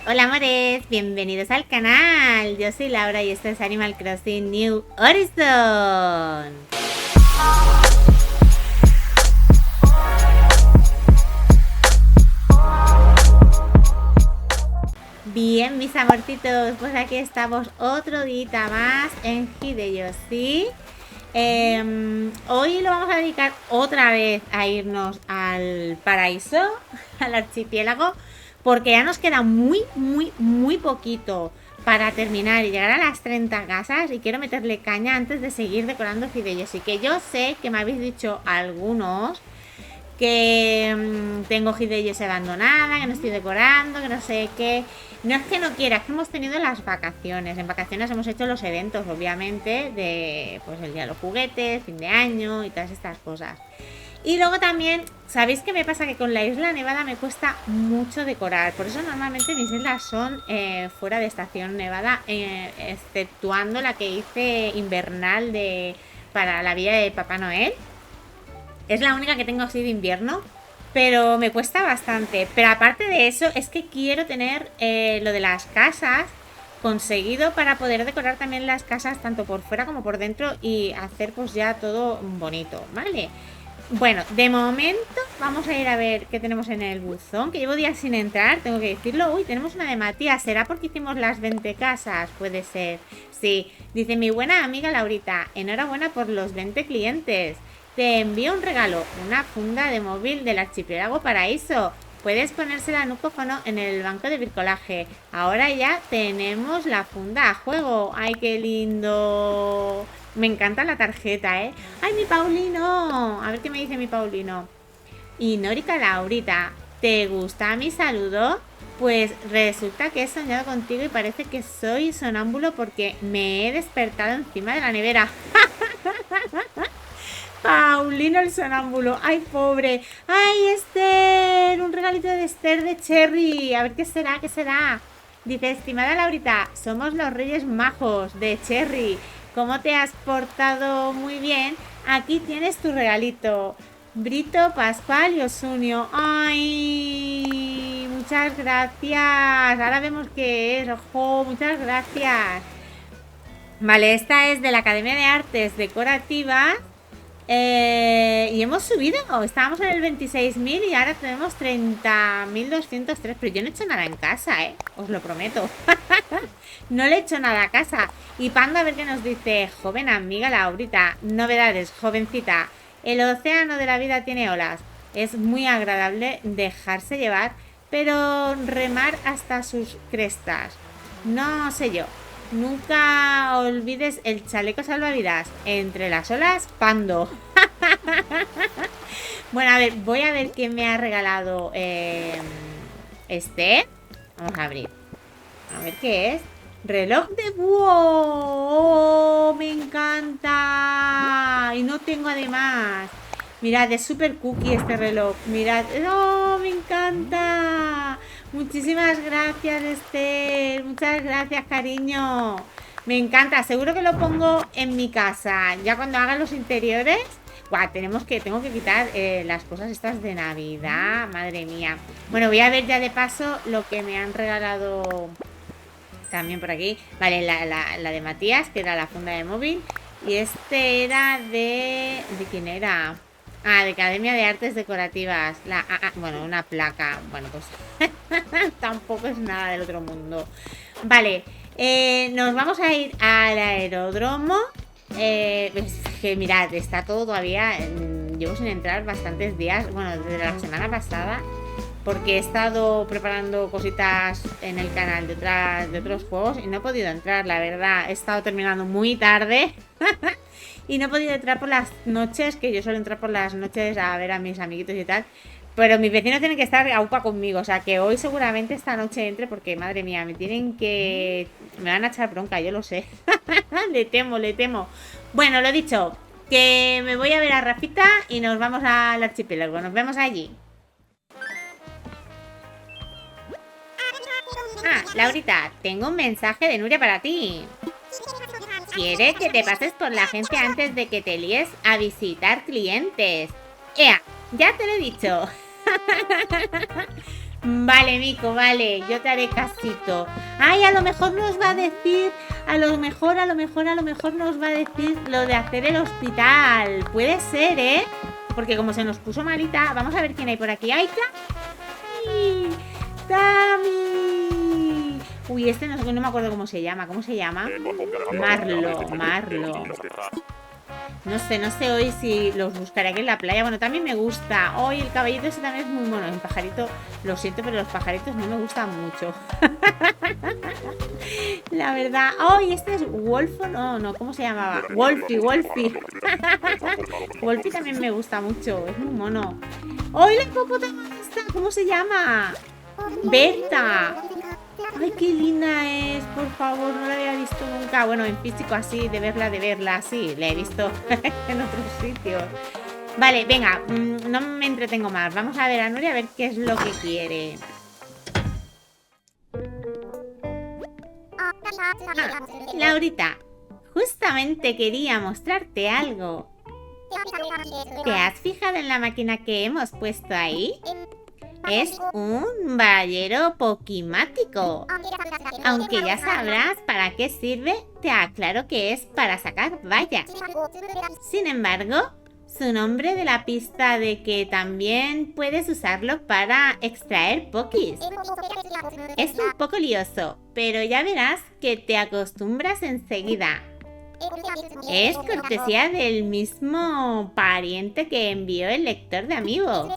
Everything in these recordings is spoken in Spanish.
Hola amores, bienvenidos al canal. Yo soy Laura y esto es Animal Crossing New Horizon. Bien, mis amorcitos, pues aquí estamos otro día más en Hideyoshi. Hoy lo vamos a dedicar otra vez a irnos al paraíso, al archipiélago, porque ya nos queda muy poquito para terminar y llegar a las 30 casas y quiero meterle caña antes de seguir decorando Hideyoshi, que yo sé que me habéis dicho algunos que tengo Hideyoshi abandonada, que no estoy decorando, que no sé qué. No es que no quiera, es que hemos tenido las vacaciones. En vacaciones hemos hecho los eventos, obviamente, de pues el día de los juguetes, fin de año y todas estas cosas. Y luego también, ¿sabéis qué me pasa? Que con la isla nevada me cuesta mucho decorar. Por eso normalmente mis islas son fuera de estación nevada, exceptuando la que hice invernal para la vida de Papá Noel. Es la única que tengo así de invierno, pero me cuesta bastante. Pero aparte de eso, es que quiero tener lo de las casas conseguido para poder decorar también las casas tanto por fuera como por dentro y hacer pues ya todo bonito, ¿vale? Bueno, de momento vamos a ir a ver qué tenemos en el buzón, que llevo días sin entrar, tengo que decirlo. Uy, tenemos una de Matías, ¿será porque hicimos las 20 casas? Puede ser, sí. Dice mi buena amiga Laurita, enhorabuena por los 20 clientes. Te envío un regalo, una funda de móvil del archipiélago paraíso. Puedes ponérsela en un cojono en el banco de bricolaje. Ahora ya tenemos la funda a juego. ¡Ay, qué lindo! Me encanta la tarjeta, ¿eh? ¡Ay, mi Paulino! A ver qué me dice mi Paulino. Y Nórica Laurita, ¿te gusta mi saludo? Pues resulta que he soñado contigo y parece que soy sonámbulo porque me he despertado encima de la nevera. Paulino el sonámbulo, ay pobre, ay Esther, un regalito de Esther de Cherry, a ver qué será, qué será. Dice, estimada Laurita, somos los Reyes Majos de Cherry, ¿cómo te has portado? Muy bien, aquí tienes tu regalito. Brito, Pascual y Osunio, ay, muchas gracias, ahora vemos qué es, ojo, muchas gracias. Vale, esta es de la Academia de Artes Decorativas. Y hemos subido, estábamos en el 26.000 y ahora tenemos 30.203. Pero yo no he hecho nada en casa, os lo prometo. No le he hecho nada a casa. Y Panda, a ver qué nos dice. Joven amiga Laurita, novedades, jovencita. El océano de la vida tiene olas. Es muy agradable dejarse llevar, pero remar hasta sus crestas. No sé yo. Nunca olvides el chaleco salvavidas. Entre las olas, Pando. Bueno, a ver, voy a ver qué me ha regalado este. Vamos a abrir. A ver qué es. Reloj de búho. ¡Oh, me encanta! Y no tengo además. Mirad, es super cookie este reloj. Mirad. ¡Oh, me encanta! Muchísimas gracias, Esther. Muchas gracias, cariño. Me encanta. Seguro que lo pongo en mi casa. Ya cuando haga los interiores. Buah, tengo que quitar las cosas estas de Navidad. Madre mía. Bueno, voy a ver ya de paso lo que me han regalado también por aquí. Vale, la de Matías, que era la funda de móvil. Y este era ¿de quién era? Ah, de Academia de Artes Decorativas. Bueno, una placa. Bueno, pues tampoco es nada del otro mundo. Vale, nos vamos a ir al aeródromo. Es que mirad, está todo todavía. Llevo sin entrar bastantes días. Bueno, desde la semana pasada. Porque he estado preparando cositas en el canal de otros juegos y no he podido entrar, la verdad. He estado terminando muy tarde. Y no he podido entrar por las noches, que yo suelo entrar por las noches a ver a mis amiguitos y tal. Pero mis vecinos tienen que estar a upa conmigo. O sea que hoy seguramente esta noche entre porque, madre mía, me van a echar bronca, yo lo sé. Le temo, le temo. Bueno, lo dicho, que me voy a ver a Rafita y nos vamos al archipiélago. Nos vemos allí. Ah, Laurita, tengo un mensaje de Nuria para ti. Quiere que te pases por la agencia antes de que te líes a visitar clientes. ¡Ea! Ya te lo he dicho. Vale, Mico, vale, yo te haré casito. Ay, a lo mejor nos va a decir, a lo mejor nos va a decir lo de hacer el hospital. Puede ser, ¿eh? Porque como se nos puso malita, vamos a ver quién hay por aquí. ¡Ay, Tami! ¡Tami! Uy, este no me acuerdo cómo se llama. ¿Cómo se llama? Marlo. No sé hoy si los buscaré aquí en la playa. Bueno, también me gusta. Hoy el caballito ese también es muy mono. El pajarito, lo siento, pero los pajaritos no me gustan mucho. La verdad. Hoy este es Wolfo. No, ¿cómo se llamaba? Wolfie. Wolfie también me gusta mucho. Es muy mono. Hoy la hipopótamo esta, ¿cómo se llama? Berta. Ay, qué linda es, por favor, no la había visto nunca. Bueno, en físico así, de verla así, la he visto en otros sitios. Vale, venga, no me entretengo más. Vamos a ver a Nuria a ver qué es lo que quiere. Laurita, justamente quería mostrarte algo. ¿Te has fijado en la máquina que hemos puesto ahí? Es un ballero poquimático. Aunque ya sabrás para qué sirve, te aclaro que es para sacar vallas. Sin embargo, su nombre de la pista de que también puedes usarlo para extraer pokis. Es un poco lioso, pero ya verás que te acostumbras enseguida. Es cortesía del mismo pariente que envió el lector de Amiibo.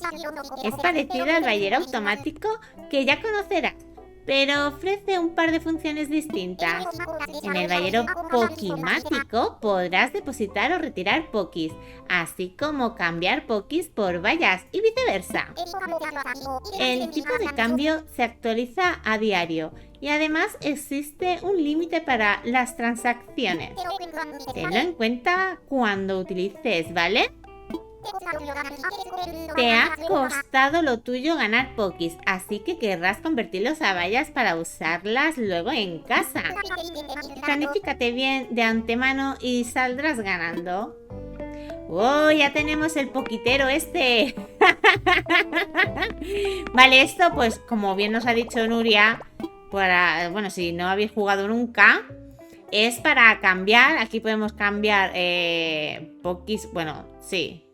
Es parecido al ballero automático que ya conocerás, pero ofrece un par de funciones distintas. En el ballero poquimático podrás depositar o retirar pokis, así como cambiar pokis por vallas y viceversa. El tipo de cambio se actualiza a diario y además existe un límite para las transacciones. Tenlo en cuenta cuando utilices, ¿vale? Te ha costado lo tuyo ganar pokis, así que querrás convertirlos a vallas para usarlas luego en casa. Planifícate bien de antemano y saldrás ganando. ¡Oh, ya tenemos el poquitero este! Vale, esto pues como bien nos ha dicho Nuria, bueno, si no habéis jugado nunca, es para cambiar. Aquí podemos cambiar pokis, bueno, sí.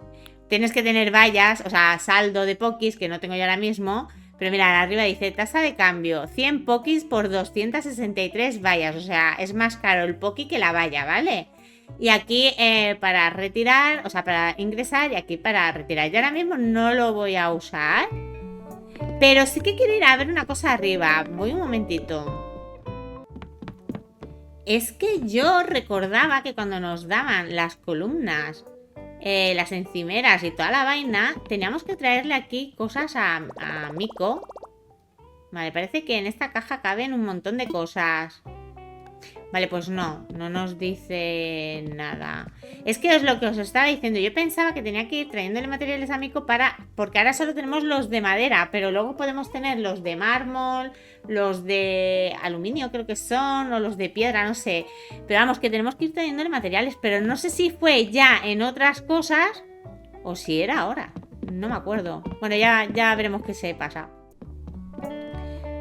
Tienes que tener vallas, o sea, saldo de pokis, que no tengo yo ahora mismo. Pero mira, arriba dice, tasa de cambio, 100 pokis por 263 vallas. O sea, es más caro el poki que la valla, ¿vale? Y aquí para retirar, o sea, para ingresar y aquí para retirar. Yo ahora mismo no lo voy a usar. Pero sí que quiero ir a ver una cosa arriba. Voy un momentito. Es que yo recordaba que cuando nos daban las columnas, las encimeras y toda la vaina, teníamos que traerle aquí cosas a Mico. Vale, parece que en esta caja caben un montón de cosas. Vale, pues no nos dice nada. Es que es lo que os estaba diciendo. Yo pensaba que tenía que ir trayéndole materiales a Mico porque ahora solo tenemos los de madera, pero luego podemos tener los de mármol, los de aluminio creo que son, o los de piedra, no sé. Pero vamos, que tenemos que ir trayéndole materiales, pero no sé si fue ya en otras cosas o si era ahora. No me acuerdo. Bueno, ya veremos qué se pasa.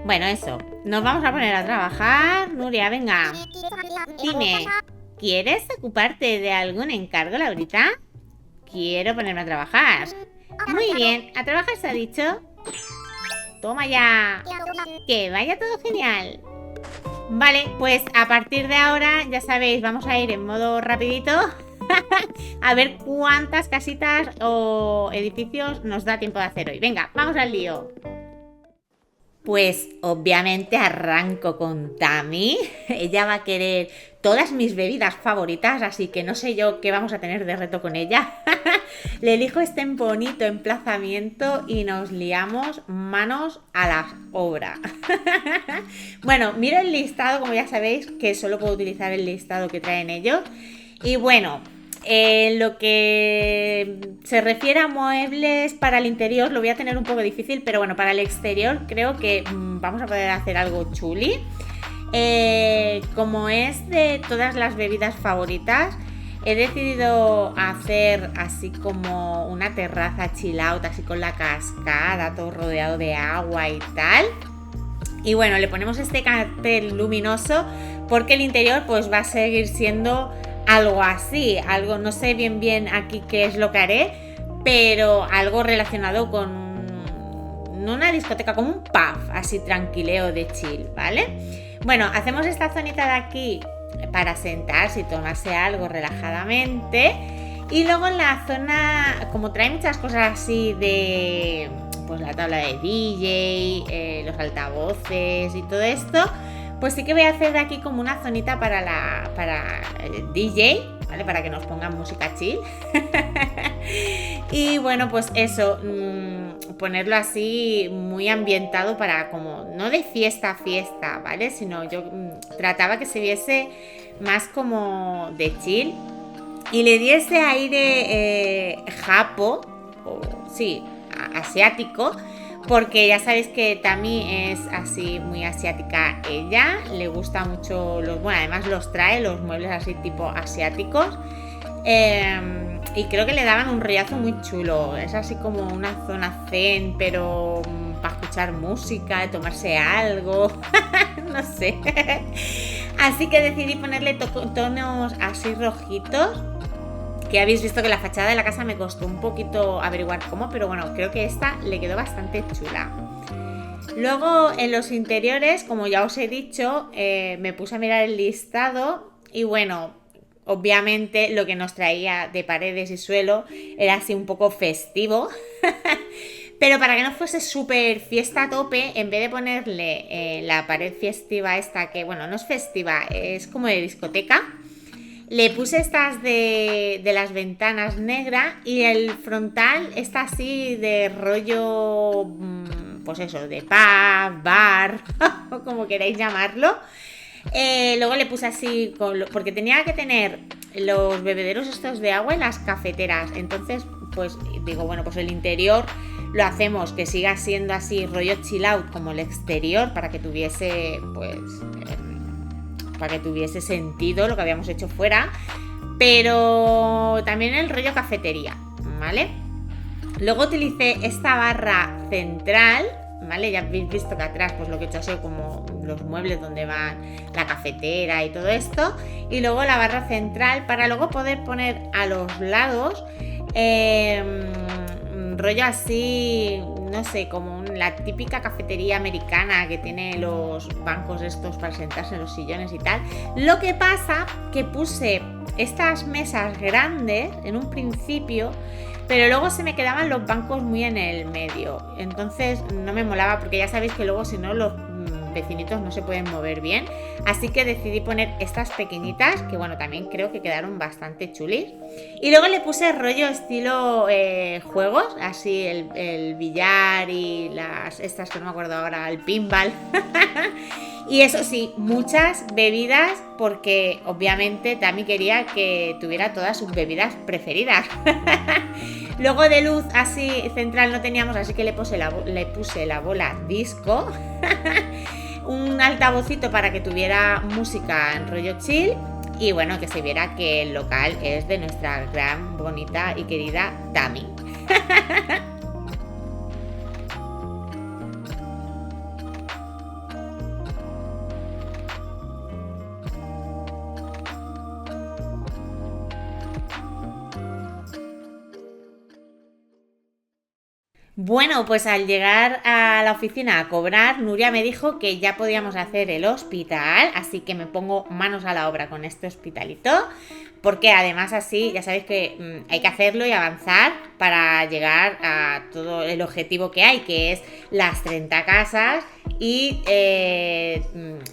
Bueno, eso. Nos vamos a poner a trabajar. Nuria, venga. Dime, ¿quieres ocuparte de algún encargo, Laurita? Quiero ponerme a trabajar. Muy bien, a trabajar se ha dicho. Toma ya. Que vaya todo genial. Vale, pues a partir de ahora, ya sabéis, vamos a ir en modo rapidito. A ver cuántas casitas o edificios nos da tiempo de hacer hoy. Venga, vamos al lío. Pues obviamente arranco con Tami. Ella va a querer todas mis bebidas favoritas, así que no sé yo qué vamos a tener de reto con ella. Le elijo este bonito emplazamiento y nos liamos manos a la obra. Bueno, miro el listado, como ya sabéis, que solo puedo utilizar el listado que traen ellos. Y bueno, lo que se refiere a muebles para el interior lo voy a tener un poco difícil, pero bueno, para el exterior creo que vamos a poder hacer algo chuli. Como es de todas las bebidas favoritas, he decidido hacer así como una terraza chill out, así con la cascada, todo rodeado de agua y tal. Y bueno, le ponemos este cartel luminoso porque el interior pues va a seguir siendo algo así, algo, no sé bien aquí qué es lo que haré, pero algo relacionado con no una discoteca, como un pub, así tranquileo de chill, ¿vale? Bueno, hacemos esta zonita de aquí para sentarse y tomarse algo relajadamente. Y luego en la zona, como trae muchas cosas así de pues la tabla de DJ, los altavoces y todo esto, pues sí que voy a hacer de aquí como una zonita para el DJ, ¿vale? Para que nos pongan música chill. Y bueno, pues eso, ponerlo así muy ambientado para como, no de fiesta, ¿vale? Sino yo trataba que se viese más como de chill y le di ese aire japo, sí, asiático, porque ya sabéis que Tami es así muy asiática ella, le gusta mucho bueno, además los trae los muebles así tipo asiáticos, y creo que le daban un rollazo muy chulo, es así como una zona zen, pero para escuchar música, tomarse algo, no sé, así que decidí ponerle tonos así rojitos. Que habéis visto que la fachada de la casa me costó un poquito averiguar cómo, pero bueno, creo que esta le quedó bastante chula. Luego en los interiores, como ya os he dicho, me puse a mirar el listado y bueno, obviamente lo que nos traía de paredes y suelo era así un poco festivo. Pero para que no fuese súper fiesta a tope, en vez de ponerle la pared festiva esta, que bueno, no es festiva, es como de discoteca, le puse estas de las ventanas negras y el frontal está así de rollo, pues eso, de pub, bar, o como queráis llamarlo. Luego le puse así, porque tenía que tener los bebederos estos de agua en las cafeteras. Entonces, pues digo, bueno, pues el interior lo hacemos que siga siendo así rollo chill out como el exterior para que tuviese, pues... para que tuviese sentido lo que habíamos hecho fuera, pero también el rollo cafetería, ¿vale? Luego utilicé esta barra central, ¿vale? Ya habéis visto que atrás pues lo que he hecho ha sido como los muebles donde van la cafetera y todo esto, y luego la barra central para luego poder poner a los lados rollo así, no sé, como la típica cafetería americana que tiene los bancos estos para sentarse en los sillones y tal. Lo que pasa que puse estas mesas grandes en un principio, pero luego se me quedaban los bancos muy en el medio, entonces no me molaba porque ya sabéis que luego si no los vecinitos no se pueden mover bien, así que decidí poner estas pequeñitas que bueno, también creo que quedaron bastante chulis. Y luego le puse rollo estilo juegos, así el billar y estas que no me acuerdo ahora, el pinball. Y eso sí, muchas bebidas porque obviamente Tami quería que tuviera todas sus bebidas preferidas. Luego de luz así central no teníamos, así que le puse la bola disco. Un altavocito para que tuviera música en rollo chill y bueno, que se viera que el local es de nuestra gran, bonita y querida Tami. Bueno, pues al llegar a la oficina a cobrar, Nuria me dijo que ya podíamos hacer el hospital, así que me pongo manos a la obra con este hospitalito, porque además así ya sabéis que hay que hacerlo y avanzar para llegar a todo el objetivo que hay, que es las 30 casas y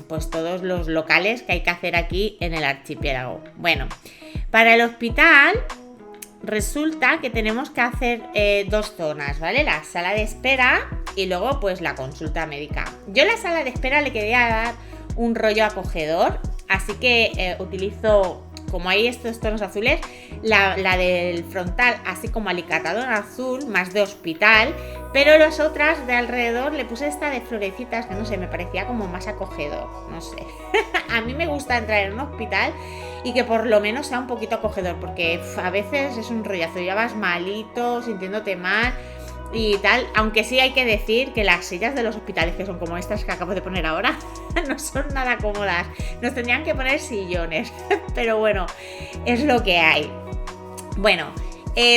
pues todos los locales que hay que hacer aquí en el archipiélago. Bueno, para el hospital... resulta que tenemos que hacer dos zonas, ¿vale? La sala de espera y luego pues la consulta médica. Yo a la sala de espera le quería dar un rollo acogedor, así que utilizo como hay estos tonos azules, la del frontal así como alicatado en azul, más de hospital, pero las otras de alrededor le puse esta de florecitas que no sé, me parecía como más acogedor, no sé. A mí me gusta entrar en un hospital y que por lo menos sea un poquito acogedor, porque a veces es un rollazo, ya vas malito, sintiéndote mal y tal, aunque sí hay que decir que las sillas de los hospitales, que son como estas que acabo de poner ahora, no son nada cómodas, nos tendrían que poner sillones, pero bueno, es lo que hay. Bueno,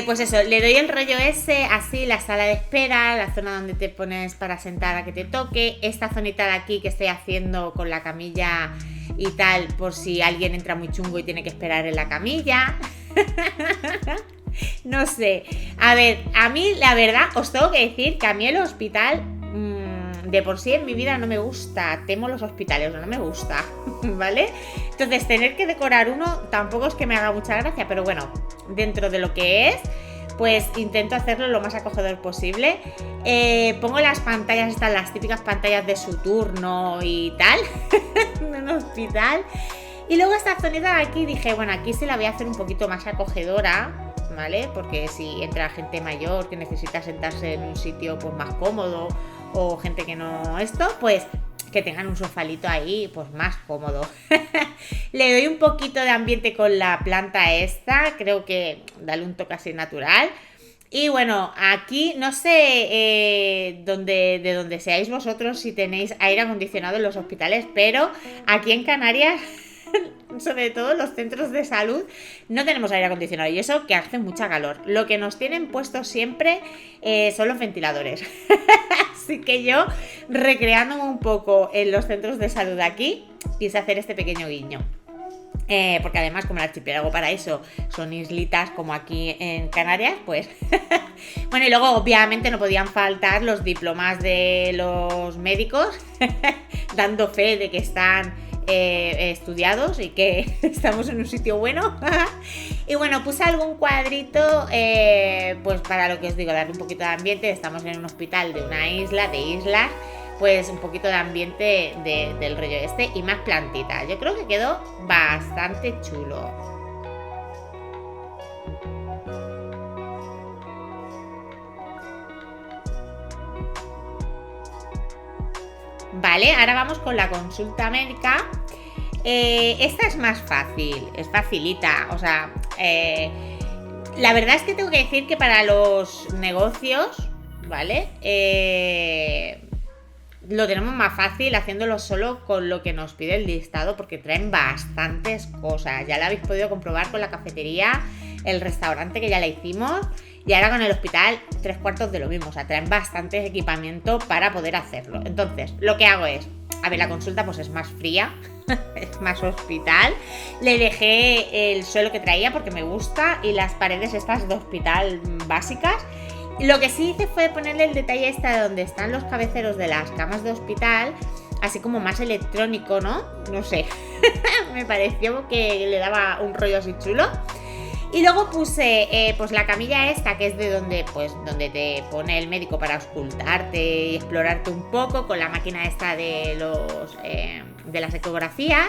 pues eso, le doy el rollo ese, así, la sala de espera, la zona donde te pones para sentar a que te toque, esta zonita de aquí que estoy haciendo con la camilla y tal, por si alguien entra muy chungo y tiene que esperar en la camilla. No sé, a ver, a mí la verdad os tengo que decir que a mí el hospital de por sí en mi vida no me gusta, temo los hospitales, no me gusta, ¿vale? Entonces tener que decorar uno tampoco es que me haga mucha gracia, pero bueno, dentro de lo que es, pues intento hacerlo lo más acogedor posible. Pongo las pantallas, estas las típicas pantallas de su turno y tal, en un hospital. Y luego esta zonita de aquí dije, bueno, aquí sí la voy a hacer un poquito más acogedora, ¿vale? Porque si entra gente mayor que necesita sentarse en un sitio pues más cómodo, o gente que no esto, pues que tengan un sofalito ahí pues más cómodo. Le doy un poquito de ambiente con la planta esta, creo que dale un toque así natural. Y bueno, aquí no sé de dónde seáis vosotros, si tenéis aire acondicionado en los hospitales, pero aquí en Canarias, sobre todo los centros de salud, no tenemos aire acondicionado y eso que hace mucha calor. Lo que nos tienen puestos siempre son los ventiladores. Así que yo, recreándome un poco en los centros de salud aquí, quise hacer este pequeño guiño. Porque además, como el archipiélago paraíso son islitas como aquí en Canarias, pues bueno, y luego obviamente no podían faltar los diplomas de los médicos dando fe de que están estudiados y que estamos en un sitio bueno. Y bueno, puse algún cuadrito pues para lo que os digo, darle un poquito de ambiente. Estamos en un hospital de una isla, de islas, pues un poquito de ambiente del rollo este y más plantita. Yo creo que quedó bastante chulo. Vale, ahora vamos con la consulta médica. Esta es más fácil, es facilita, o sea, la verdad es que tengo que decir que para los negocios, ¿vale? Lo tenemos más fácil haciéndolo solo con lo que nos pide el listado, porque traen bastantes cosas. Ya lo habéis podido comprobar con la cafetería, el restaurante que ya la hicimos, y ahora con el hospital 3/4 de lo mismo. O sea, traen bastante equipamiento para poder hacerlo. Entonces, lo que hago es, a ver, la consulta pues es más fría, es más hospital. Le dejé el suelo que traía porque me gusta y las paredes estas de hospital básicas. Lo que sí hice fue ponerle el detalle de donde están los cabeceros de las camas de hospital, así como más electrónico, ¿no? No sé, me pareció que le daba un rollo así chulo. Y luego puse pues la camilla esta, que es de donde te pone el médico para auscultarte y explorarte un poco, con la máquina esta de las ecografías.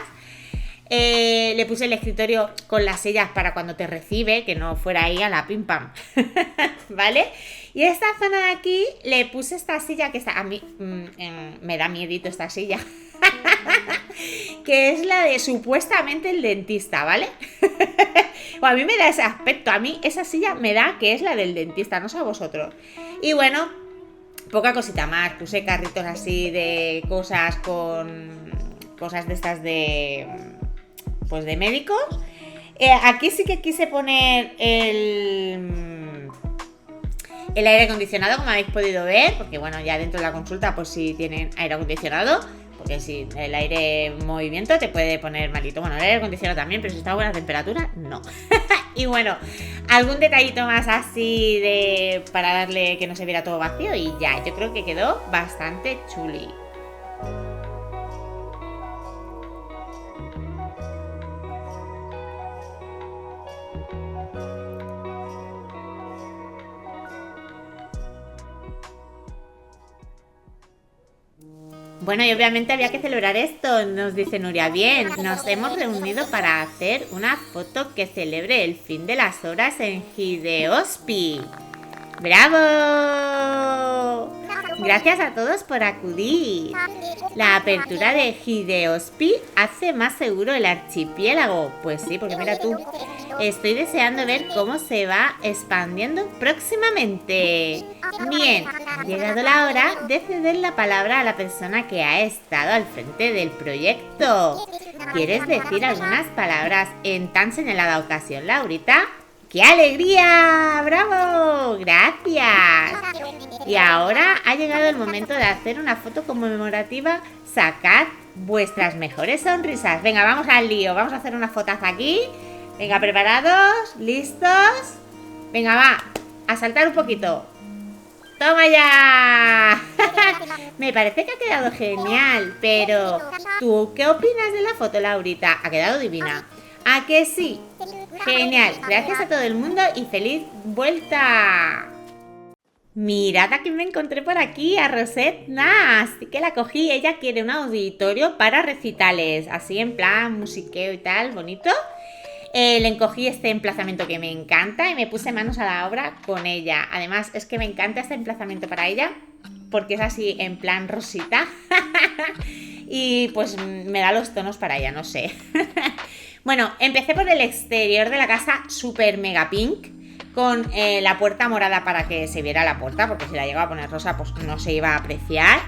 Le puse el escritorio con las sillas para cuando te recibe, que no fuera ahí a la pim pam. ¿Vale? Y esta zona de aquí le puse esta silla que está, a mí me da miedito esta silla. Que es la de supuestamente el dentista, ¿vale? O a mí me da ese aspecto, a mí esa silla me da que es la del dentista, no sé a vosotros. Y bueno, poca cosita más, puse carritos así de cosas con cosas de estas de pues de médicos. Aquí sí que quise poner el aire acondicionado, como habéis podido ver, porque bueno, ya dentro de la consulta pues sí tienen aire acondicionado, porque si el aire en movimiento te puede poner malito. Bueno, el aire acondicionado también, pero si está a buena temperatura, no. Y bueno, algún detallito más así para darle que no se viera todo vacío y ya, yo creo que quedó bastante chuli. Bueno, y obviamente había que celebrar esto, nos dice Nuria. Bien, nos hemos reunido para hacer una foto que celebre el fin de las horas en Hideospi. ¡Bravo! Gracias a todos por acudir. La apertura de Hideospi hace más seguro el archipiélago. Pues sí, porque mira tú, estoy deseando ver cómo se va expandiendo próximamente. Bien, ha llegado la hora de ceder la palabra a la persona que ha estado al frente del proyecto. ¿Quieres decir algunas palabras en tan señalada ocasión, Laurita? ¡Qué alegría! ¡Bravo! ¡Gracias! Y ahora ha llegado el momento de hacer una foto conmemorativa. Sacad vuestras mejores sonrisas. Venga, vamos al lío. Vamos a hacer una fotaza aquí. Venga, ¿preparados? ¿Listos? Venga, va. A saltar un poquito. ¡Toma ya! Me parece que ha quedado genial. Pero, ¿tú qué opinas de la foto, Laurita? Ha quedado divina. ¿A que sí? Genial, gracias a todo el mundo y feliz vuelta. Mirad a quién me encontré por aquí, a Rosette Nas, que la cogí. Ella quiere un auditorio para recitales, así en plan musiqueo y tal, bonito. Le encogí este emplazamiento que me encanta y me puse manos a la obra con ella. Además, es que me encanta este emplazamiento para ella porque es así en plan rosita. Y pues me da los tonos para ella, no sé. Bueno, empecé por el exterior de la casa super mega pink, con la puerta morada para que se viera la puerta, porque si la llegaba a poner rosa pues no se iba a apreciar.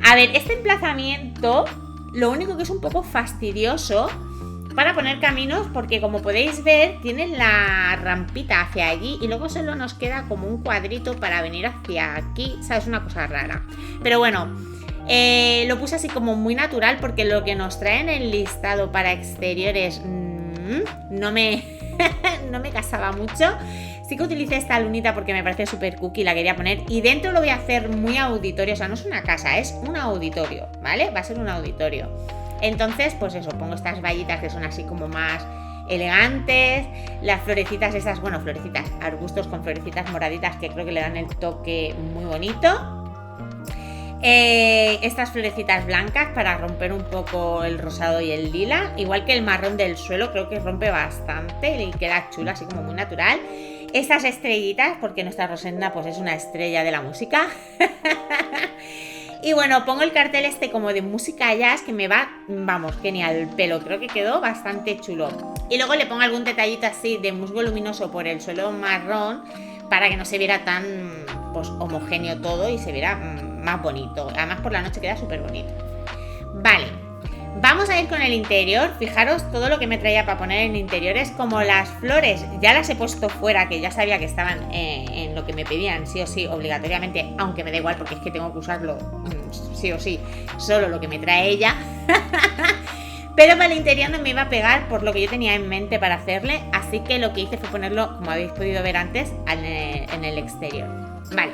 A ver, este emplazamiento, lo único que es un poco fastidioso para poner caminos, porque como podéis ver, tiene la rampita hacia allí y luego solo nos queda como un cuadrito para venir hacia aquí, ¿sabes? Una cosa rara. Pero bueno, lo puse así como muy natural porque lo que nos trae en el listado para exteriores no me casaba mucho. Sí que utilicé esta lunita porque me parece súper cookie, la quería poner. Y dentro lo voy a hacer muy auditorio, o sea, no es una casa, es un auditorio, ¿vale? Va a ser un auditorio. Entonces, pues eso, pongo estas vallitas que son así como más elegantes, las florecitas esas, bueno, florecitas, arbustos con florecitas moraditas que creo que le dan el toque muy bonito. Estas florecitas blancas para romper un poco el rosado y el lila, igual que el marrón del suelo, creo que rompe bastante y queda chula, así como muy natural. Estas estrellitas, porque nuestra Rosenna pues es una estrella de la música. Y bueno, pongo el cartel este como de música jazz que me va, vamos, que ni al pelo, creo que quedó bastante chulo. Y luego le pongo algún detallito así de musgo luminoso por el suelo marrón para que no se viera tan pues homogéneo todo y se viera más bonito. Además por la noche queda súper bonito. Vale, vamos a ir con el interior. Fijaros todo lo que me traía para poner en interiores, como las flores. Ya las he puesto fuera, que ya sabía que estaban en lo que me pedían sí o sí, obligatoriamente, aunque me da igual porque es que tengo que usarlo sí o sí, solo lo que me trae ella. Pero para el interior no me iba a pegar por lo que yo tenía en mente para hacerle, así que lo que hice fue ponerlo, como habéis podido ver antes, en el exterior. Vale.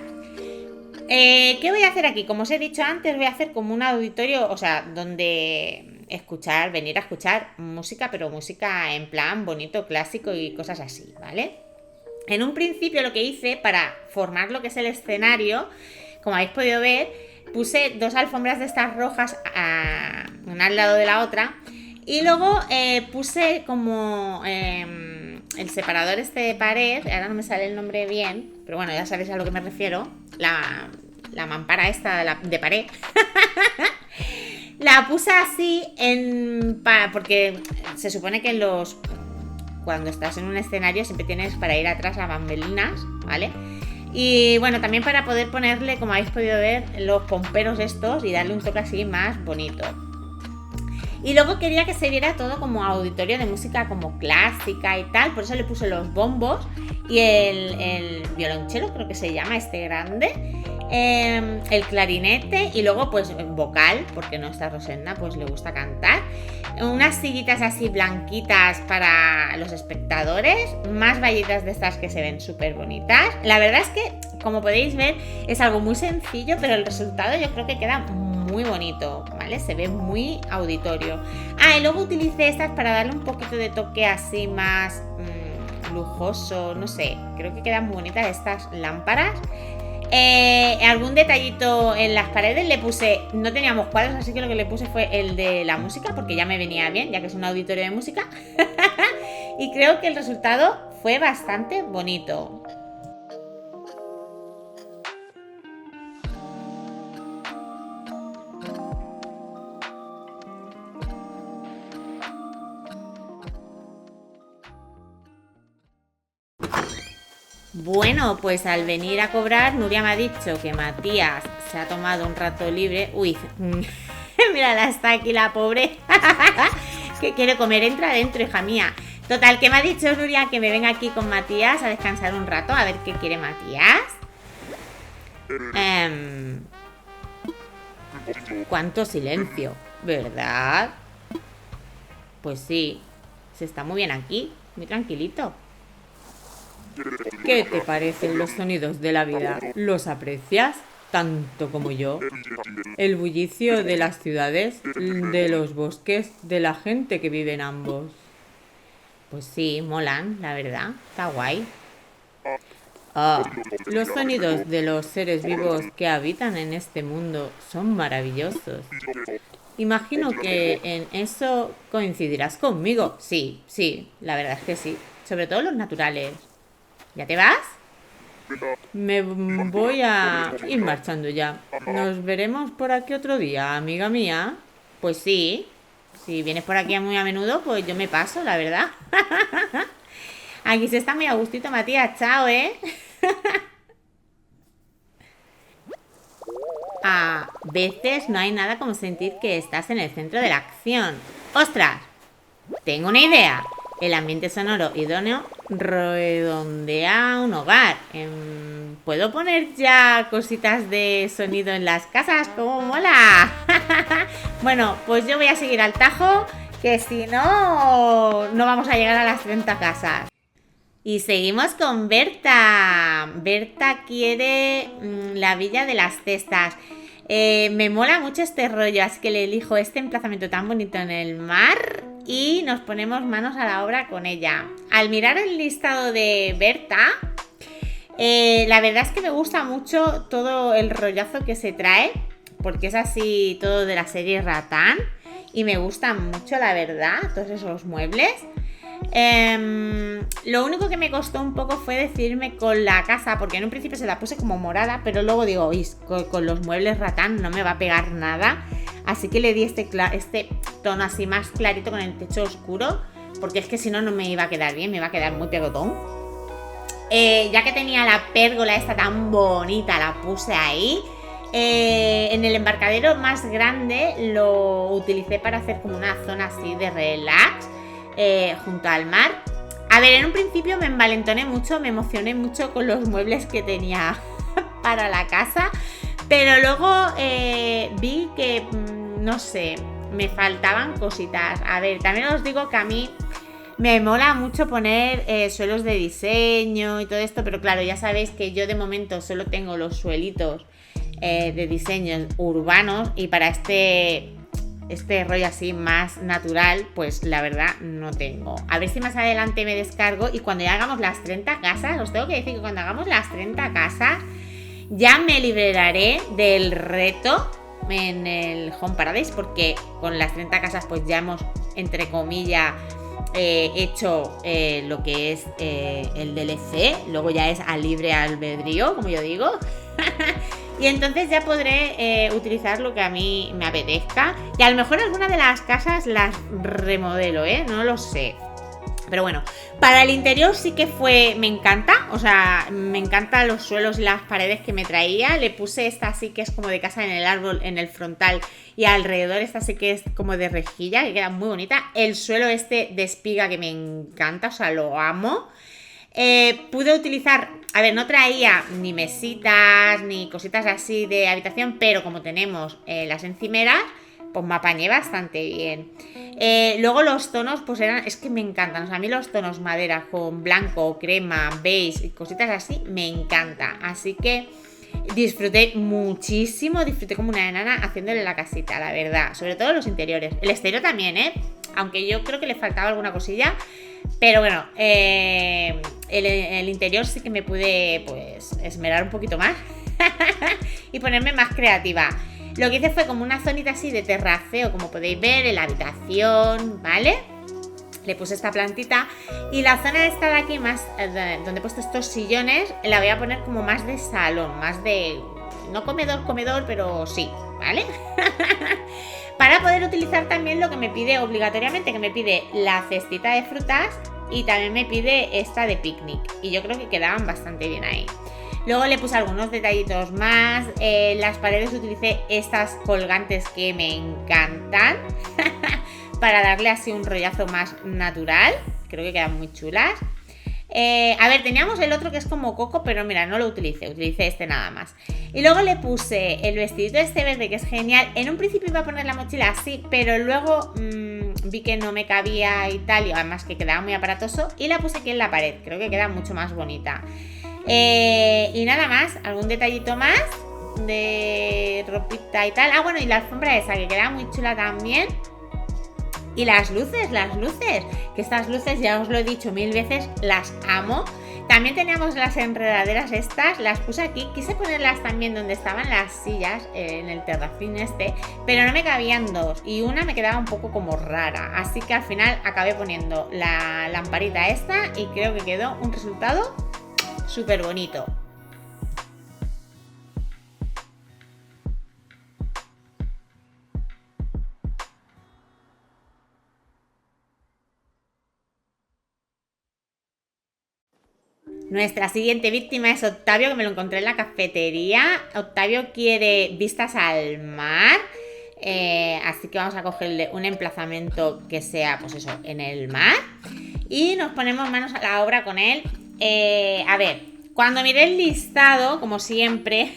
¿Qué voy a hacer aquí? Como os he dicho antes, voy a hacer como un auditorio, o sea, donde venir a escuchar música, pero música en plan bonito, clásico y cosas así, ¿vale? En un principio lo que hice para formar lo que es el escenario, como habéis podido ver, puse dos alfombras de estas rojas una al lado de la otra y luego puse como el separador este de pared, ahora no me sale el nombre bien, pero bueno, ya sabéis a lo que me refiero, la mampara esta de pared. La puse así porque se supone que cuando estás en un escenario siempre tienes para ir atrás a bambalinas, ¿vale? Y bueno, también para poder ponerle, como habéis podido ver, los pomperos estos y darle un toque así más bonito. Y luego quería que se viera todo como auditorio de música como clásica y tal, por eso le puse los bombos y el violonchelo, creo que se llama este grande, el clarinete y luego pues vocal, porque nuestra Rosenna pues le gusta cantar, unas sillitas así blanquitas para los espectadores, más vallitas de estas que se ven súper bonitas. La verdad es que, como podéis ver, es algo muy sencillo, pero el resultado yo creo que queda muy bonito, ¿vale? Se ve muy auditorio. Y luego utilicé estas para darle un poquito de toque así más lujoso, no sé, creo que quedan muy bonitas estas lámparas. Algún detallito en las paredes le puse, no teníamos cuadros, así que lo que le puse fue el de la música, porque ya me venía bien, ya que es un auditorio de música. Y creo que el resultado fue bastante bonito. Bueno, pues al venir a cobrar, Nuria me ha dicho que Matías se ha tomado un rato libre. Uy, mírala, está aquí la pobre. Que quiere comer, entra adentro, hija mía. Total, que me ha dicho Nuria que me venga aquí con Matías a descansar un rato, a ver qué quiere Matías. Cuánto silencio, ¿verdad? Pues sí, se está muy bien aquí, muy tranquilito. ¿Qué te parecen los sonidos de la vida? ¿Los aprecias tanto como yo? El bullicio de las ciudades, de los bosques, de la gente que vive en ambos. Pues sí, molan, la verdad, está guay. Los sonidos de los seres vivos que habitan en este mundo son maravillosos. Imagino que en eso coincidirás conmigo. Sí, sí, la verdad es que sí. Sobre todo los naturales. ¿Ya te vas? Me voy a ir marchando ya. Nos veremos por aquí otro día, amiga mía. Pues sí. Si vienes por aquí muy a menudo, pues yo me paso, la verdad. Aquí se está muy a gustito, Matías. Chao, ¿eh? A veces no hay nada como sentir que estás en el centro de la acción. ¡Ostras! Tengo una idea. El ambiente sonoro idóneo redondea un hogar. ¿Puedo poner ya cositas de sonido en las casas? ¡Cómo mola! Bueno, pues yo voy a seguir al tajo, que si no, no vamos a llegar a las 30 casas. Y seguimos con Berta. Berta quiere la Villa de las Cestas. Me mola mucho este rollo, así que le elijo este emplazamiento tan bonito en el mar y nos ponemos manos a la obra con ella. Al mirar el listado de Berta, la verdad es que me gusta mucho todo el rollazo que se trae, porque es así todo de la serie Ratán y me gusta mucho, la verdad, todos esos muebles. Lo único que me costó un poco fue decidirme con la casa, porque en un principio se la puse como morada, pero luego digo, con los muebles Ratán no me va a pegar nada, así que le di este tono así más clarito con el techo oscuro, porque es que si no, no me iba a quedar bien, me iba a quedar muy pegotón. Ya que tenía la pérgola esta tan bonita, la puse ahí. En el embarcadero más grande lo utilicé para hacer como una zona así de relax, junto al mar. A ver, en un principio me envalentoné mucho, me emocioné mucho con los muebles que tenía para la casa, pero luego vi que, no sé, me faltaban cositas. A ver, también os digo que a mí me mola mucho poner suelos de diseño y todo esto, pero claro, ya sabéis que yo de momento solo tengo los suelitos de diseños urbanos y para este rollo así más natural, pues la verdad no tengo. A ver si más adelante me descargo y cuando ya hagamos las 30 casas, os tengo que decir que cuando hagamos las 30 casas ya me liberaré del reto en el Home Paradise, porque con las 30 casas pues ya hemos, entre comillas, hecho lo que es el DLC, luego ya es a libre albedrío, como yo digo. Y entonces ya podré utilizar lo que a mí me apetezca. Y a lo mejor alguna de las casas las remodelo, no lo sé. Pero bueno, para el interior sí que me encanta. O sea, me encantan los suelos y las paredes que me traía. Le puse esta así que es como de casa en el árbol, en el frontal. Y alrededor esta sí que es como de rejilla, que queda muy bonita. El suelo este de espiga que me encanta, o sea, lo amo. Pude utilizar, a ver, no traía ni mesitas ni cositas así de habitación, pero como tenemos las encimeras, pues me apañé bastante bien. Luego los tonos, pues es que me encantan. O sea, a mí los tonos madera con blanco, crema, beige y cositas así, me encanta. Así que disfruté muchísimo, disfruté como una enana haciéndole la casita, la verdad. Sobre todo los interiores. El exterior también, aunque yo creo que le faltaba alguna cosilla. Pero bueno, el interior sí que me pude pues esmerar un poquito más. y ponerme más creativa. Lo que hice fue como una zonita así de terraceo, como podéis ver, en la habitación, ¿vale? Le puse esta plantita y la zona esta de aquí, más donde he puesto estos sillones, la voy a poner como más de salón, más de... no comedor, pero sí, ¿vale? Para poder utilizar también lo que me pide obligatoriamente, que me pide la cestita de frutas y también me pide esta de picnic. Y yo creo que quedaban bastante bien ahí. Luego le puse algunos detallitos más. En las paredes utilicé estas colgantes que me encantan. Para darle así un rollazo más natural. Creo que quedan muy chulas. A ver, teníamos el otro que es como coco, pero mira, no lo utilicé este nada más. Y luego le puse el vestidito este verde, que es genial. En un principio iba a poner la mochila así, pero luego vi que no me cabía y tal, y además que quedaba muy aparatoso, y la puse aquí en la pared. Creo que queda mucho más bonita. Y nada más, algún detallito más de ropita y tal. Ah, bueno, y la alfombra esa, que queda muy chula también. Y las luces, que estas luces ya os lo he dicho 1000 veces, las amo. También teníamos las enredaderas estas, las puse aquí, quise ponerlas también donde estaban las sillas, en el terracín este, pero no me cabían dos y una me quedaba un poco como rara, así que al final acabé poniendo la lamparita esta y creo que quedó un resultado súper bonito. Nuestra siguiente víctima es Octavio, que me lo encontré en la cafetería. Octavio quiere vistas al mar, así que vamos a cogerle un emplazamiento que sea, pues eso, en el mar. Y nos ponemos manos a la obra con él. A ver, cuando miré el listado, como siempre,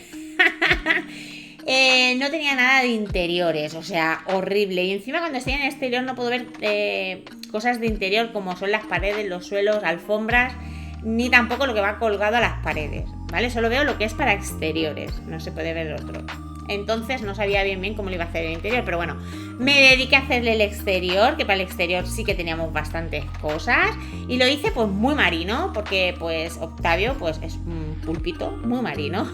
no tenía nada de interiores, o sea, horrible. Y encima cuando estoy en el exterior no puedo ver cosas de interior como son las paredes, los suelos, alfombras, ni tampoco lo que va colgado a las paredes, ¿vale? Solo veo lo que es para exteriores, no se puede ver otro. Entonces no sabía bien cómo lo iba a hacer el interior, pero bueno, me dediqué a hacerle el exterior, que para el exterior sí que teníamos bastantes cosas, y lo hice pues muy marino, porque pues Octavio pues es un pulpito muy marino.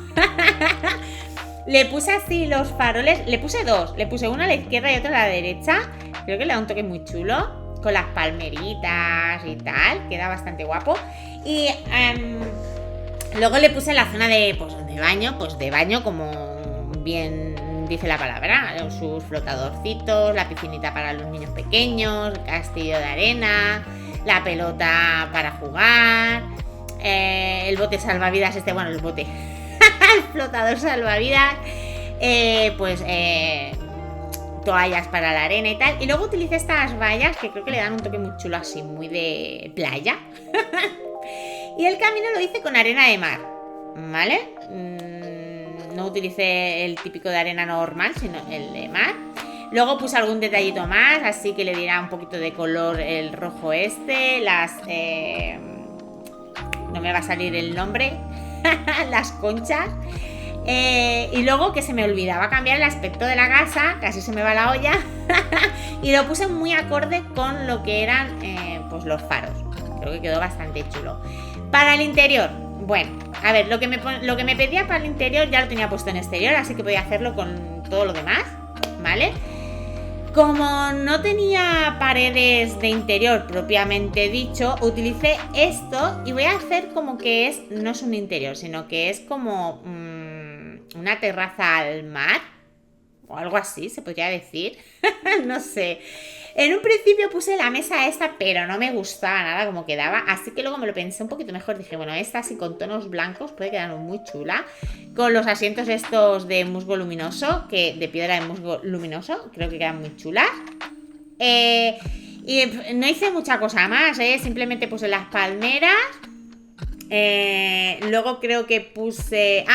Le puse así los faroles, le puse dos, le puse uno a la izquierda y otro a la derecha, creo que le da un toque muy chulo, con las palmeritas y tal, queda bastante guapo. Y luego le puse la zona de baño, como bien dice la palabra, sus flotadorcitos, la piscinita para los niños pequeños, el castillo de arena, la pelota para jugar, el bote salvavidas el flotador salvavidas, toallas para la arena y tal. Y luego utilicé estas vallas que creo que le dan un toque muy chulo así, muy de playa. Y el camino lo hice con arena de mar, ¿vale? No utilicé el típico de arena normal, sino el de mar. Luego puse algún detallito más, así que le diera un poquito de color el rojo este, no me va a salir el nombre, las conchas. Y luego que se me olvidaba cambiar el aspecto de la casa, casi se me va la olla. Y lo puse muy acorde con lo que eran pues los faros. Creo que quedó bastante chulo. Para el interior, bueno, a ver, lo que me pedía para el interior ya lo tenía puesto en exterior, así que podía hacerlo con todo lo demás, ¿vale? Como no tenía paredes de interior propiamente dicho, utilicé esto y voy a hacer como que no es un interior, sino que es como una terraza al mar o algo así, se podría decir. No sé. En un principio puse la mesa esta, pero no me gustaba nada como quedaba, así que luego me lo pensé un poquito mejor. Dije, bueno, esta así con tonos blancos puede quedar muy chula, con los asientos estos de musgo luminoso, de piedra de musgo luminoso, creo que quedan muy chulas. Y no hice mucha cosa más, simplemente puse las palmeras. Luego creo que puse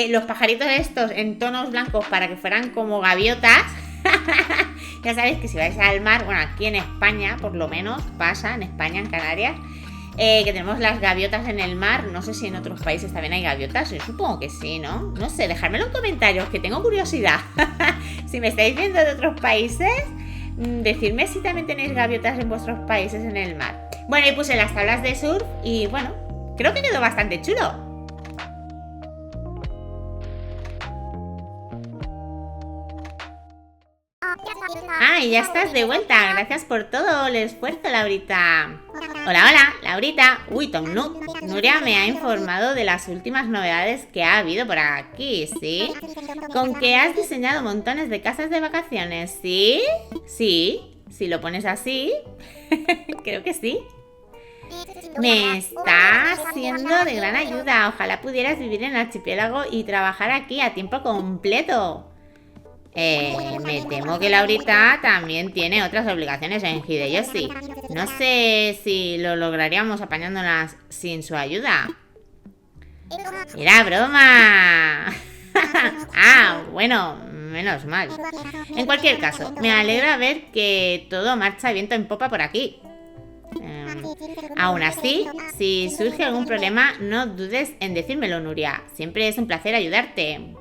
los pajaritos estos en tonos blancos para que fueran como gaviotas. Ya sabéis que si vais al mar, bueno, aquí en España por lo menos pasa, en España, en Canarias, que tenemos las gaviotas en el mar. No sé si en otros países también hay gaviotas, yo supongo que sí, ¿no? No sé, dejadmelo en comentarios, que tengo curiosidad. Si me estáis viendo de otros países, decidme si también tenéis gaviotas en vuestros países en el mar. Bueno, y puse las tablas de surf y bueno, creo que quedó bastante chulo. Ah, y ya estás de vuelta. Gracias por todo el esfuerzo, Laurita. Hola, hola, Laurita. Uy, Tom Nuria me ha informado de las últimas novedades que ha habido por aquí, ¿sí? Con que has diseñado montones de casas de vacaciones, ¿sí? Sí, si lo pones así, creo que sí. Me está siendo de gran ayuda. Ojalá pudieras vivir en el archipiélago y trabajar aquí a tiempo completo. Me temo que Laurita también tiene otras obligaciones en Hideyoshi. No sé si lo lograríamos apañándolas sin su ayuda. ¡Era broma! Ah, bueno, menos mal. En cualquier caso, me alegra ver que todo marcha viento en popa por aquí. Aún así, si surge algún problema, no dudes en decírmelo, Nuria. Siempre es un placer ayudarte.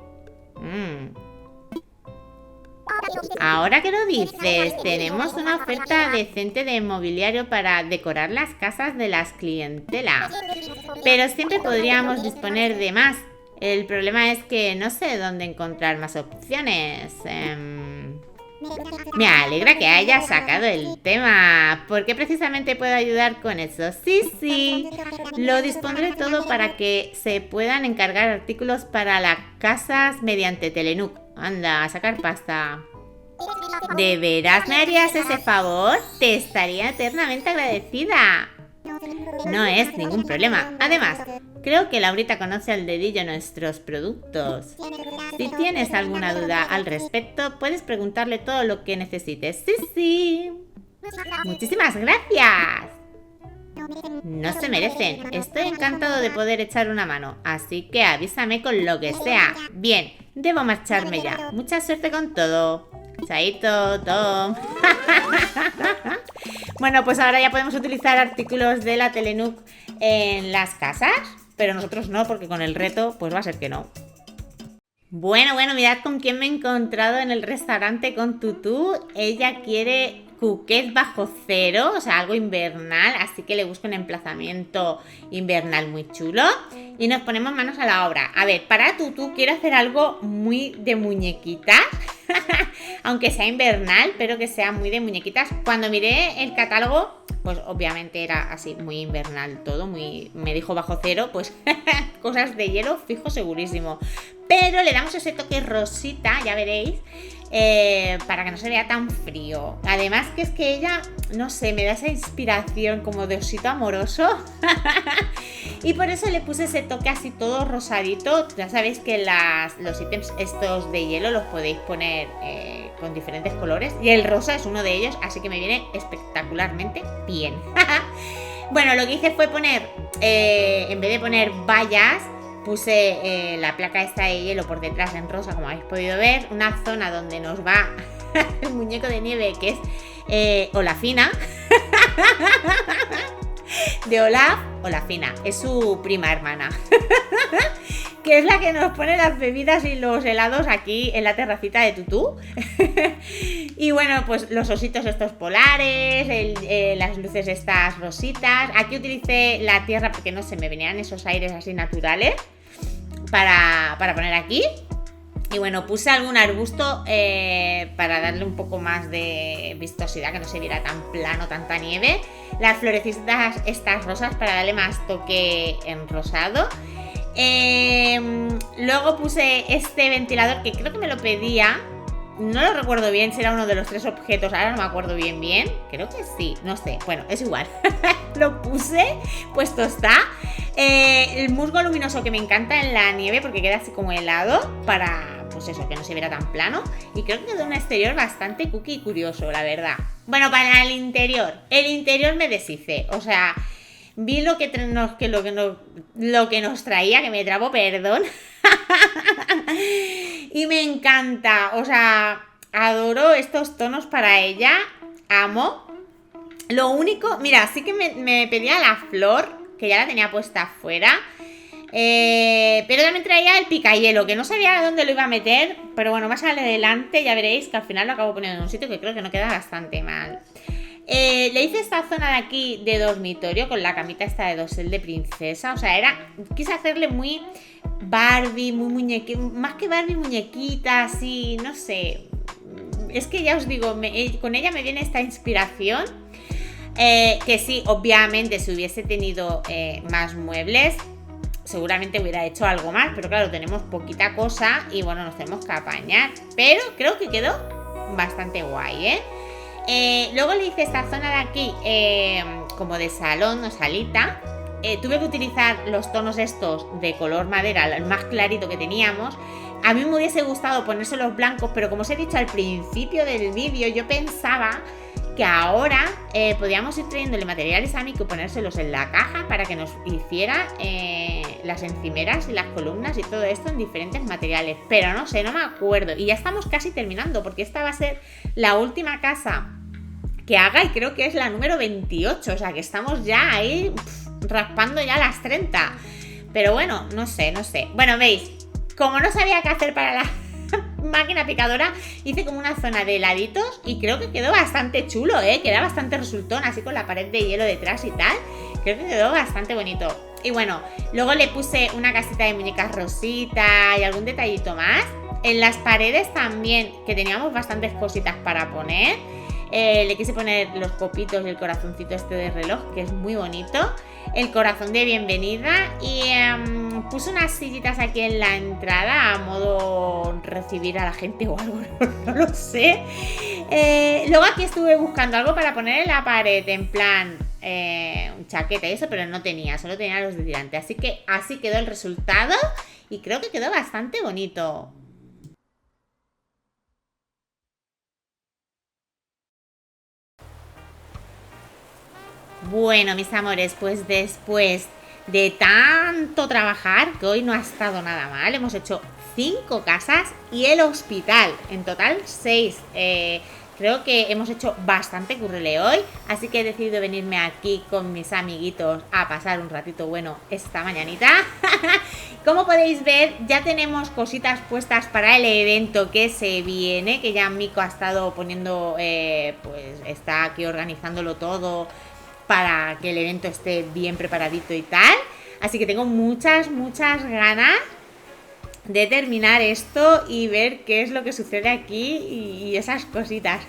Ahora que lo dices, tenemos una oferta decente de mobiliario para decorar las casas de las clientelas. Pero siempre podríamos disponer de más. El problema es que no sé dónde encontrar más opciones. Me alegra que hayas sacado el tema, porque precisamente puedo ayudar con eso. Sí, lo dispondré todo para que se puedan encargar artículos para las casas mediante Telenook. Anda, a sacar pasta. ¿De veras me harías ese favor? Te estaría eternamente agradecida. No es ningún problema. Además, creo que Laurita conoce al dedillo nuestros productos. Si tienes alguna duda al respecto, puedes preguntarle todo lo que necesites. Sí. Muchísimas gracias. No se merecen. Estoy encantado de poder echar una mano, así que avísame con lo que sea. Bien, debo marcharme ya. Mucha suerte con todo. Chaito, Tom. Bueno, pues ahora ya podemos utilizar artículos de la Telenook en las casas, pero nosotros no, porque con el reto pues va a ser que no. Bueno, mirad con quién me he encontrado en el restaurante con Tutú. Ella quiere Phuket bajo cero, o sea, algo invernal, así que le busco un emplazamiento invernal muy chulo y nos ponemos manos a la obra. A ver, para Tutú quiero hacer algo muy de muñequita, aunque sea invernal, pero que sea muy de muñequitas. Cuando miré el catálogo, pues obviamente era así, muy invernal todo, me dijo bajo cero, pues cosas de hielo fijo segurísimo. Pero le damos ese toque rosita, ya veréis, para que no se vea tan frío. Además que es que ella, no sé, me da esa inspiración como de osito amoroso. Y por eso le puse ese toque así todo rosadito. Ya sabéis que los ítems estos de hielo los podéis poner con diferentes colores. Y el rosa es uno de ellos, así que me viene espectacularmente bien. Bueno, lo que hice fue poner, en vez de poner vallas, puse la placa esta de hielo por detrás en rosa, como habéis podido ver. Una zona donde nos va el muñeco de nieve, que es Olafina. De Olafina. Es su prima hermana. Que es la que nos pone las bebidas y los helados aquí en la terracita de Tutú. Y bueno, pues los ositos estos polares, las luces estas rositas. Aquí utilicé la tierra porque no sé, me venían esos aires así naturales para poner aquí. Y bueno, puse algún arbusto para darle un poco más de vistosidad, que no se viera tan plano, tanta nieve. Las florecitas estas rosas para darle más toque en rosado. Luego puse este ventilador que creo que me lo pedía. No lo recuerdo bien si era uno de los 3 objetos. Ahora no me acuerdo bien. Creo que sí, no sé. Bueno, es igual. Lo puse, puesto está. El musgo luminoso que me encanta en la nieve porque queda así como helado para, pues eso, que no se viera tan plano. Y creo que quedó un exterior bastante cookie y curioso, la verdad. Bueno, para el interior. El interior me deshice. O sea, vi lo que nos traía, que me trabo, perdón. Y me encanta, o sea, adoro estos tonos para ella, amo. Lo único, mira, sí que me pedía la flor, que ya la tenía puesta afuera, pero también traía el picahielo, que no sabía dónde lo iba a meter, pero bueno, más adelante ya veréis que al final lo acabo poniendo en un sitio que creo que no queda bastante mal. Le hice esta zona de aquí de dormitorio con la camita esta de dosel de princesa. O sea, quise hacerle muy Barbie, muy muñequita, más que Barbie, muñequita, así, no sé. es que ya os digo, con ella me viene esta inspiración. Que sí, obviamente si hubiese tenido más muebles, seguramente hubiera hecho algo más, pero claro, tenemos poquita cosa y bueno, nos tenemos que apañar. Pero creo que quedó bastante guay, luego le hice esta zona de aquí como de salón o salita. Tuve que utilizar los tonos estos de color madera, el más clarito que teníamos. A mí me hubiese gustado ponérselos blancos, pero como os he dicho al principio del vídeo, yo pensaba que ahora podíamos ir trayéndole materiales a Miku y ponérselos en la caja para que nos hiciera las encimeras y las columnas y todo esto en diferentes materiales. Pero no sé, no me acuerdo. Y ya estamos casi terminando porque esta va a ser la última casa que haga y creo que es la número 28. O sea que estamos ya ahí raspando ya las 30. Pero bueno, no sé. Bueno, veis, como no sabía qué hacer para la máquina picadora, hice como una zona de heladitos y creo que quedó bastante chulo, queda bastante resultón, así con la pared de hielo detrás y tal. Creo que quedó bastante bonito. Y bueno, luego le puse una casita de muñecas rosita y algún detallito más. En las paredes también, que teníamos bastantes cositas para poner. Le quise poner los copitos y el corazoncito este de reloj, que es muy bonito. El corazón de bienvenida. Y puse unas sillitas aquí en la entrada a modo recibir a la gente o algo, no lo sé. Luego aquí estuve buscando algo para poner en la pared, en plan chaqueta y eso, pero no tenía, solo tenía los de delante. Así que así quedó el resultado y creo que quedó bastante bonito. Bueno, mis amores, pues después de tanto trabajar, que hoy no ha estado nada mal, hemos hecho 5 casas y el hospital, en total 6. Creo que hemos hecho bastante currele hoy, así que he decidido venirme aquí con mis amiguitos a pasar un ratito bueno esta mañanita. Como podéis ver, ya tenemos cositas puestas para el evento que se viene, que ya Mico ha estado poniendo, pues está aquí organizándolo todo para que el evento esté bien preparadito y tal. Así que tengo muchas ganas de terminar esto y ver qué es lo que sucede aquí y esas cositas.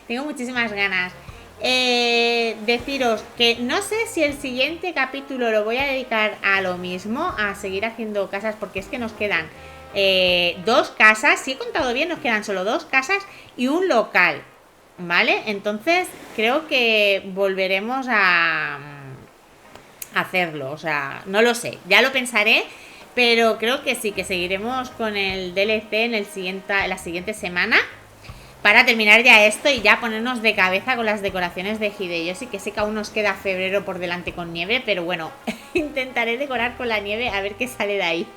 Tengo muchísimas ganas. Deciros que no sé si el siguiente capítulo lo voy a dedicar a lo mismo, a seguir haciendo casas, porque es que nos quedan 2 casas, si he contado bien nos quedan solo 2 casas y un local, ¿vale? Entonces creo que volveremos a hacerlo, o sea, no lo sé, ya lo pensaré, pero creo que sí, que seguiremos con el DLC en la siguiente semana para terminar ya esto y ya ponernos de cabeza con las decoraciones de Hideyoshi, que sé que aún nos queda febrero por delante con nieve, pero bueno, intentaré decorar con la nieve a ver qué sale de ahí.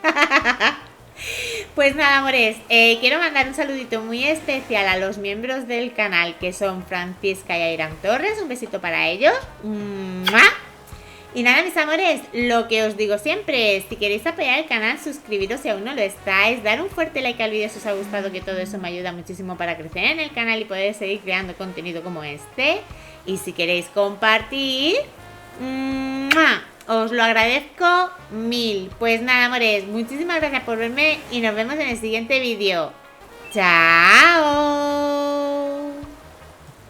Pues nada, amores, quiero mandar un saludito muy especial a los miembros del canal, que son Francisca y Airam Torres. Un besito para ellos. ¡Mua! Y nada, mis amores, lo que os digo siempre es, si queréis apoyar el canal, suscribiros si aún no lo estáis, dar un fuerte like al vídeo si os ha gustado, que todo eso me ayuda muchísimo para crecer en el canal y poder seguir creando contenido como este. Y si queréis compartir, ¡mua!, os lo agradezco mil. Pues nada, amores, muchísimas gracias por verme y nos vemos en el siguiente vídeo. ¡Chao!